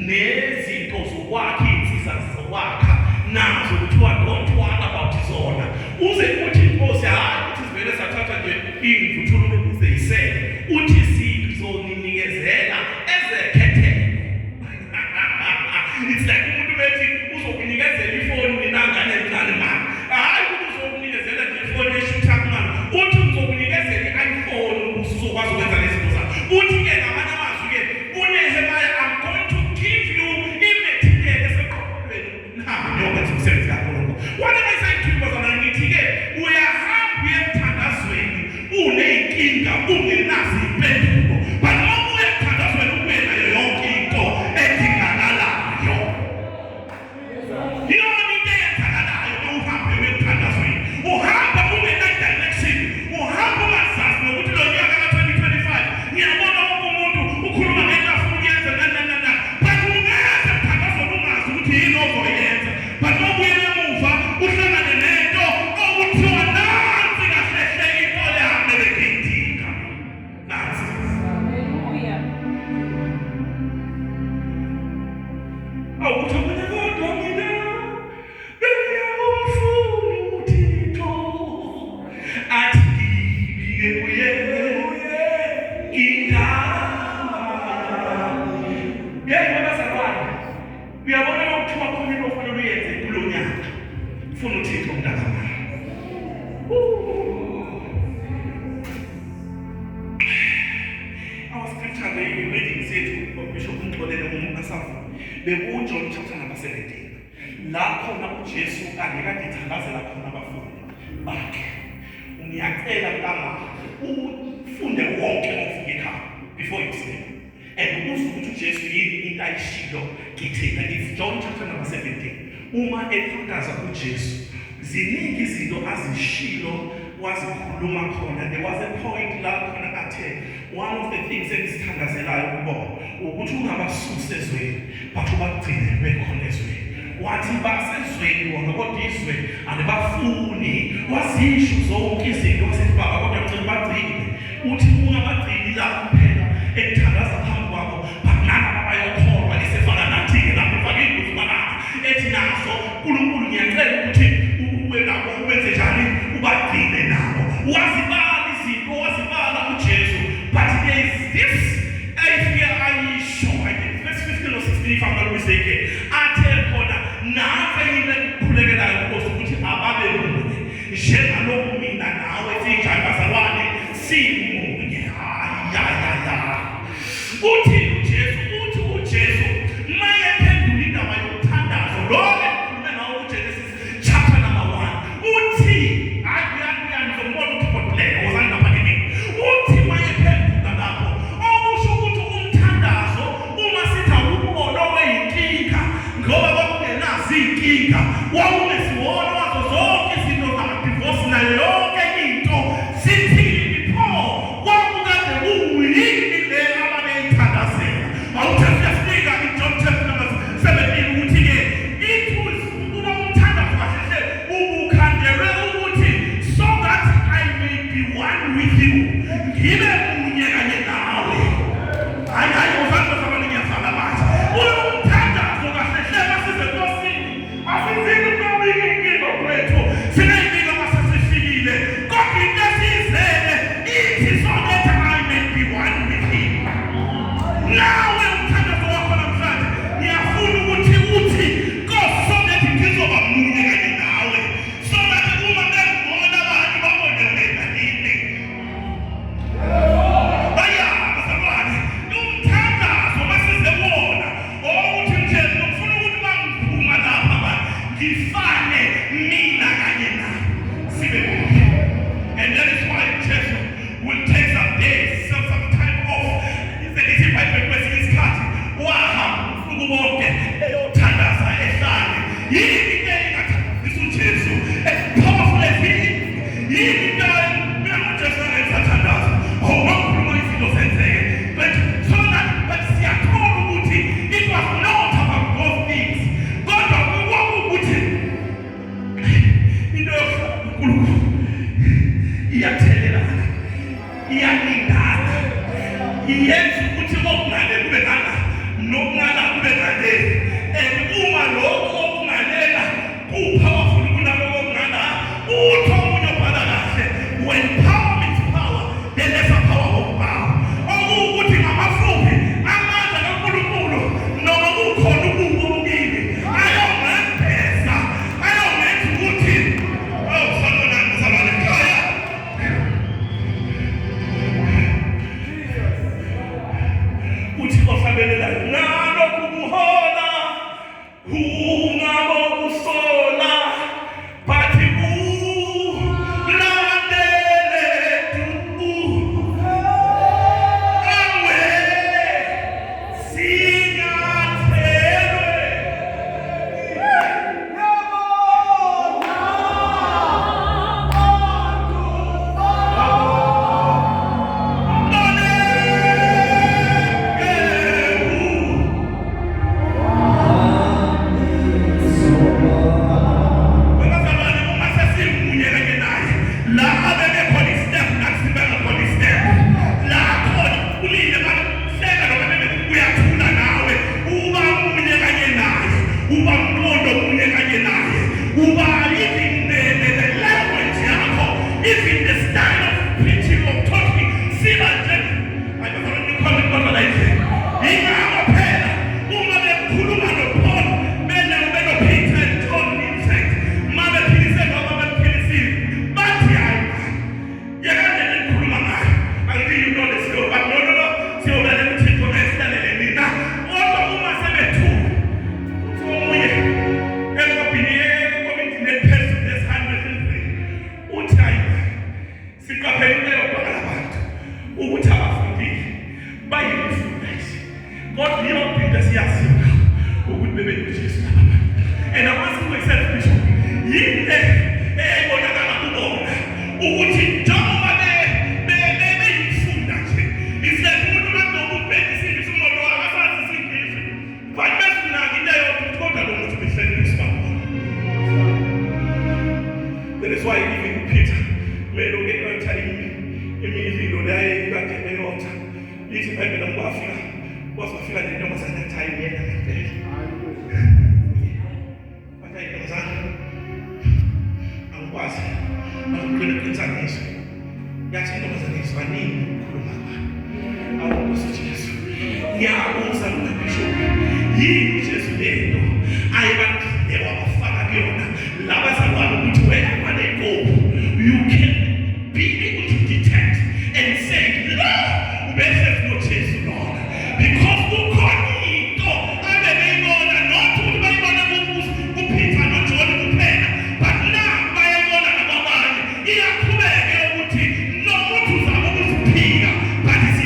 nezinto zokwakha insizwa zokwakha nazo kuthiwa don't worry about zona. Uze kuthi inkosi hayi uthi sivele sathatha nje imvuthululo uzeyisele uthi sizonikezela ezekhethelo. It's like umuntu bethi uzokunikezela ifoni ninangane encane mama. Hayi ukuthi uzokunikezela nje ifoni eshutha kumama. Uthi uzokunikezela iPhone uzokwazi ukwenza lezinto zakho. Uthi ke ngamanye amazwi ke uNehemiah I'm going to give you immaterial eseqophelweni. Nahamba niyokwenza umsebenzi kaNkulunkulu. What am I saying to you bazalwane ngithi ke uyahamba emthandazweni uneyinkinga ungenazo impendulo. But uma uya emthandazweni ubuye nayo yonke into edingakalayo. Yona into eyenzakalayo uhamba emthandazweni. Uhamba ungena direction. Uhamba ungazazi nokuthi lo nyaka ka-2025 ngiyabona umuntu ukhuluma ngento afuna ukuyenza na. But ungeza emthandazweni ungazi ukuthi yini ozoyenza. But uma ubuyela emuva uhlangane nento okuthiwa nansi kahle into lehambe bekuyidinga. Nansi. Awuthi mina kodwa mina bengiyakufuna uThixo athi ngibike kuye indaba yami. Yebo bazalwane, uyabona ukuthiwa khona into ofanele uyenze kulo nyaka. Ufuna uThixo mntakamama. Our scripture the reading said Bishop Mxolele uMasafu bekuJohn chapter number 17. La khona uJesu angekade ethandazela khona abafundi bakhe. Ngiyacela mntana ufunde wonke ofike ekhaya before you sleep. And uzwe ukuthi uJesu yini into ayishilo kithina. It's John chapter number 17. Uma ethandaza uJesu ziningi izinto azishilo wazikhuluma khona. There was a point la khona athe one of the things engizithandazelayo kubona ukuthi ungabasusi ezweni but ubagcine bekhona ezweni. Wathi basezweni wona kodwa izwe alibafuni. Wazisho zonke izinto wasithi baba kodwa ngicela bagcine. Uthi ungabagcini la kuphela ekuthandaza phambi kwakho banana babayokholwa isefana nathi-ke lapho ufake ingozi malanga ethi naso uNkulunkulu ngiyacela ukuthi ube nabo ubenze njani ubagcine nabo. Wazibala izinto wazibala uJesu. But there is this idea ayisho I think verse 15 or 16 if I'm not mistaken. Athe khona nawe yini ekukhulekelayo Nkosi ukuthi ababe munye njengaloku mina nawe sinjani bazalwane simunye. Uthi uJesu maye phendula indaba yokuthandaza lo ekhulume ngawo uGenesis chapter number 1. Uthi ayiyani zombona ukuphothela wozani lapha kimi. Uthi maye phendula lapho okusho ukuthi umthandazo uma sithi awubona weyinkinga ngoba bakungenazo inkinga wawungesiwona wazo zonke izinto za-divorce nayo yonke into sithini pho kwakukade kuyini le ababeyithandazela. Awuthi siyafika in John chapter number 17 ukuthi-ke uma umthandazo kahle ubukhandelwe ukuthi so that I may be one with you, ngibe munye kanye nawe. Hayi uzange sabani ngiyazala manje umthandazo kahle basize Nkosini asizini ukubika inkinga ngifane mina kanye naye sibe and that is why Jesus will take some days, some time off. If I request his cut, wahamba usuku bonke eyothandaza ehlane. Yini ke ingathandazisa uJesu? As powerful as he is, yini ke mina uJesu engithandaza. Ngokukhuluma izinto zenzeke. But so that siyakholwa ukuthi it was not about those things. Kodwa ukuthi into yokuNkulunkulu iyathelelana, iyalingana, iyenza ukuthi okungale kube ngala nokungala kube ngale. And uma lokho okungalela ku-powerful kunaloko okungala, utho omunye obhala kahle, when power meets power, then there's a power of power. Okuwukuthi ngamafuphi amandla kaNkulunkulu noma kukhona ububi obukini ayongempeza, ayongenza ukuthi sanibonani bazalwane ekhaya. Uthi ohlabelela nalokhu kuhola ungabo kusola bathi ulandele tu awe sinyathelwe but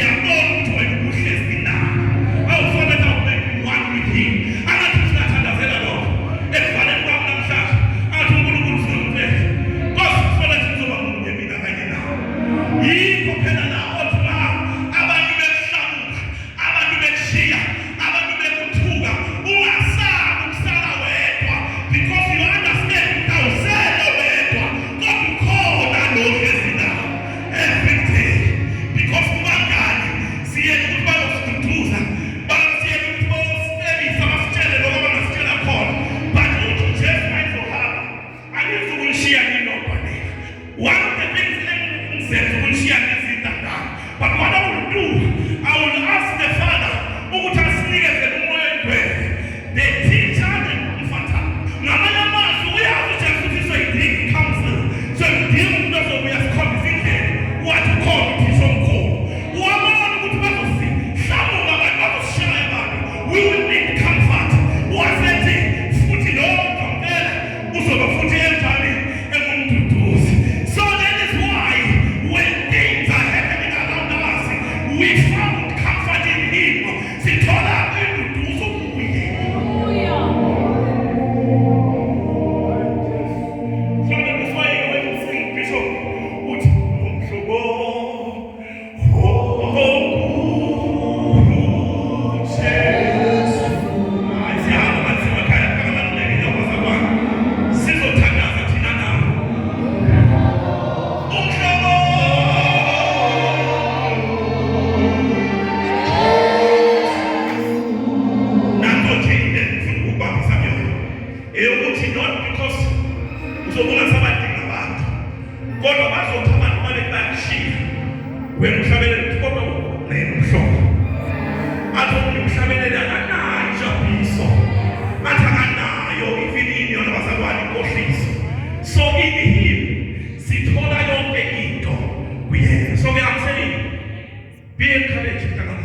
eyokuthi not because uzobona sabadinga abantu kodwa bazothama noma bekushiya wena uhlabelele kodwa unomhlobo athi umhlabelele akanayo ijabuliso athi akanayo ivilini yona bazalwane inkohliso so in him sithola yonke into kuyena so I'm saying be encouraged mntana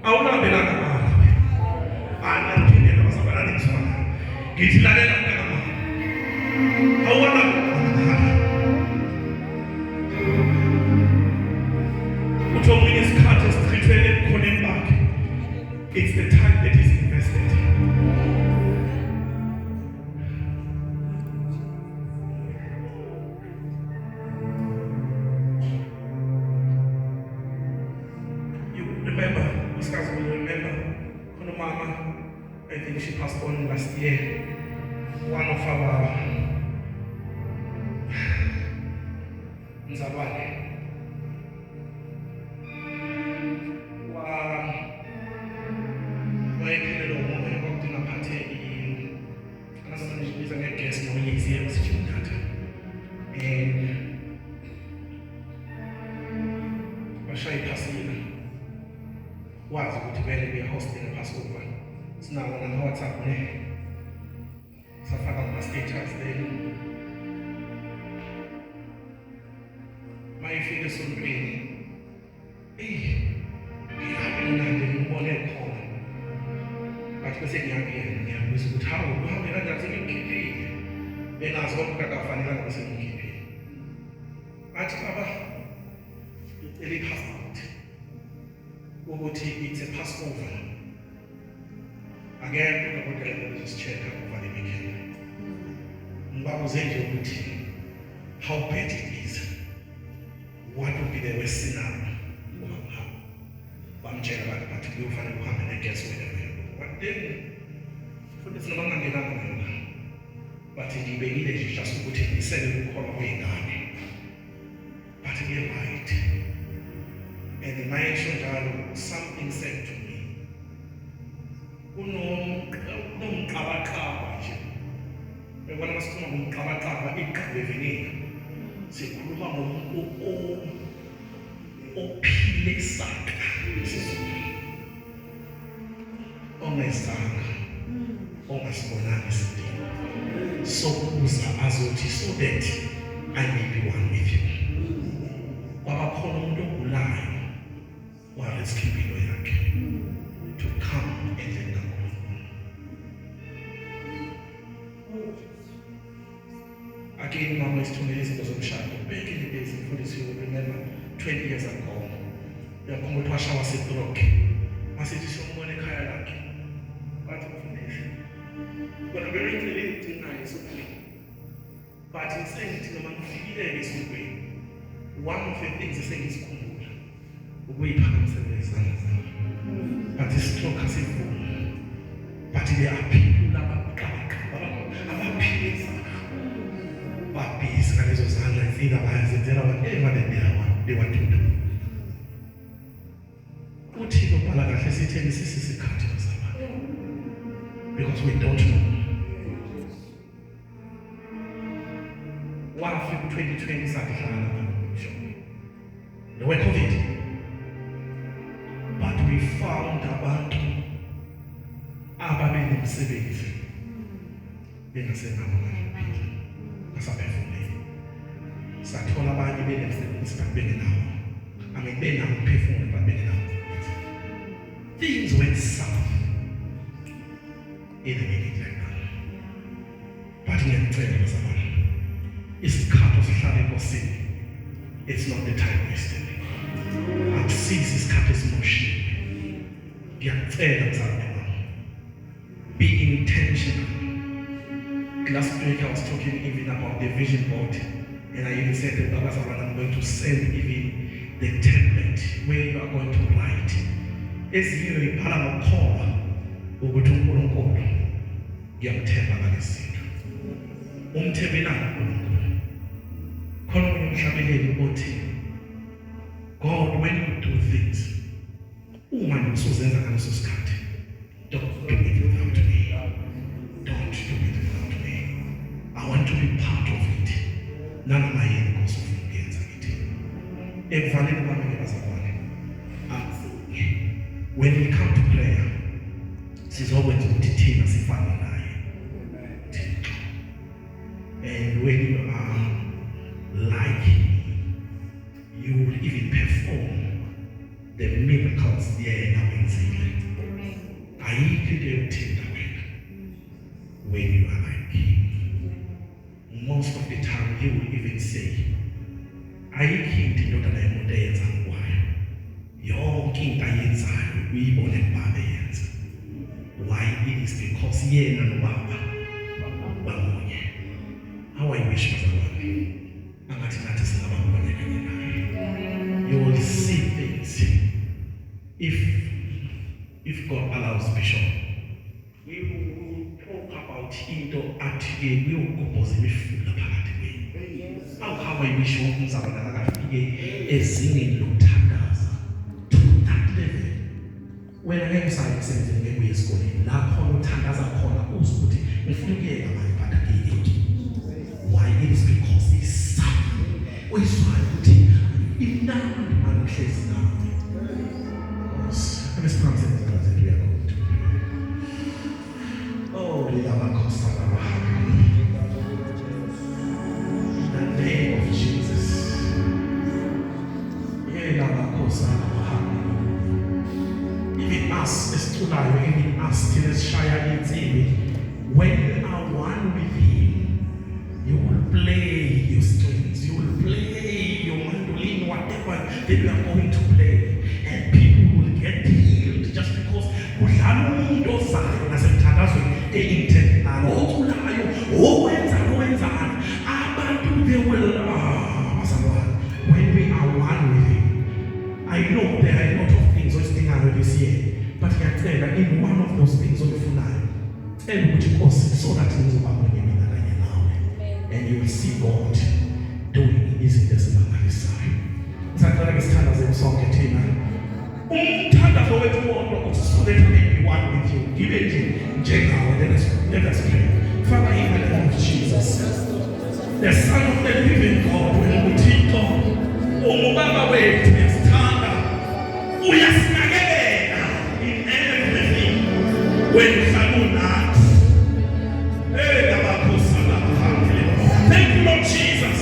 awulabelanga ngawe anaphindela bazalwane ngisona ngithi lalela mntana awona it's the time that is invested. You remember, Oscar will remember, Kono Mama, I think she passed on last year. One of our Nzabane. Wazi ukuthi vele be-hosting a-Passover sinawo nama-WhatsApp safaka ama-status then mayifika esontweni ngihambe mnandi ngibone khona bathi bese ngiyabiza ukuthi hawu uhambe kanjani sengimkhiphile bengazi konke kakafanelanga bese ngimkhiphile bathi baba eli-passport ukuthi it's a Passover. Again, udokotela just check over the weekend. Ngibabuze nje ukuthi how bad it is. What would be the worst scenario? Bamtshela abantu bathi kuyofanele uhambe ne-gas whenever. What then? Futhi sinobangangenanga yona. Bathi ngibekile nje just ukuthi ngisele ukukholwa kwey'ngane. Bathi kuye-right. And the nation something said to me. Unomqabaqaba nje. Bekubona masikhuluma ngomqabaqaba igaba evinini. Sikhuluma ngomuntu ophile isaka. Ongesanga. Ongasibonanga isidingo. Sokuza azothi so that I may be one with you. Kwabakhona umuntu ogulayo. Rescue impilo yakhe to come endlini kaNkulunkulu. Again, mama isithumele izinto zomshado. Back in the days, if you remember, 20 years ago, yakhombela ukuthi washawa sedroge. Masithi sombone ekhaya lakhe. Bathi ufundishe. Kodwa bengicela ngicinayo sokuthi. But instead noma ngifikile esontweni, one of the things esengisikhumbula ukuyiphakamisa izandla zami. But istroke asivumi. But there are people abaphilisa babhizi ngalezo zandla zifika bayazenzela whatever they want to do. UThixo ubhala kahle sitheni sisisikhathi sabantu. Because we don't know. Wafika 2020 sadlala the way COVID. But we found abantu ababenemsebenzi bengasenabo ngaphila basaphefumula. Sathola abanye benemsebenzi bengenawo. Bengenawo ukuphefumula bengenawo. Things went south in a minute like that. But ngiyacela bazalwane, isikhathi osihlala enkosini, it's not the time wasted. Akusizi isikhathi esimoshiwe. Ngiyacela mzalwane wami, be intentional. Last week I was talking even about the vision board, and I even said that I'm going to send even the template where you are going to write. Ezinye ibhala ngokukholwa ukuthi uNkulunkulu ngiyamthemba ngalesinto. Umthembelana uNkulunkulu. Khona umhlabeleli othi God, when you do things, uma ngizozenza ngaleso sikhathi, don't do it without me. Don't do it want to be part of it. Nanoma yini Nkosi ufuna ukuyenza kithina. Ekuvaleni kwami bazalwane. When we come to prayer, sizokwenza ukuthi thina sifane naye. And when you are like him, you will even perform the miracles yena wenzile. Ayikho into yokuthinta wena when you are like him. Most of the time he will even say, ayikho into indodana yomuntu eyenza ngokwayo. Yonke into ayenzayo uyibone kubaba eyenza. Why? It is because yena nobaba bamunye. How I wish bazalwane angathi nathi singababonye kanye naye. You will see things. If God allows Bishop, we will talk about into athi we will compose imifula phakathi kwenu. How I wish umzabala akafike ezingeni lokuthandaza to that level. Wena ngeke usayisebenze ngeke uye esikoleni lapho uthandaza khona uze ukuthi ufuna ukuyeka manje badakile. Why? It is because it's something. Uyizwayo ukuthi imnandi mangihlezi nawe. Let's promise that we are going to pray. Oh, in the name of Jesus. Even us, as to now, even us, till as Shire when you are one with him, you will play your strings, you will play your mandolin, whatever that you are going to play, and people will get healed just because umuntu ozayo nasemthandazweni eintentional okulayo owenza abantu they will when we are one with him. I know there are a lot of things osidingayo this year, but ngiyacela in one of those things oyifunayo cela ukuthi Nkosi so that nizoba munye mina kanye nawe, and you will see God doing izinto ezimangalisayo. Ngicela ngisithandaze usonke thina umthandazo wethu wonke ukuthi so that we be one with you. Give it njengawe. Let us pray. Father, in the name of Jesus, the Son of the living God, uthixo ungubaba wethu esithanda uyasinakekela in everything when unathi. Thank you, Lord Jesus,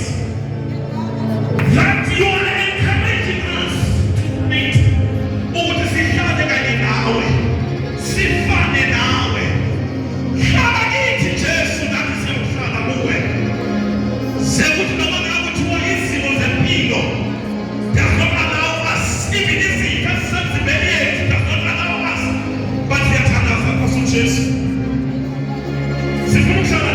that you are encouraging us to meet ukuthi sihlale kanye nawe, sifane nawe. Hlala kithi Jesu nathi siyohlala kuwe. Sekuthi noma ngabe kuthiwa izimo zempilo does not allow us, even izitha zisemzimbeni yethu does not allow us, but siyathandaza Nkosi Jesu. Sifuna ukuhlala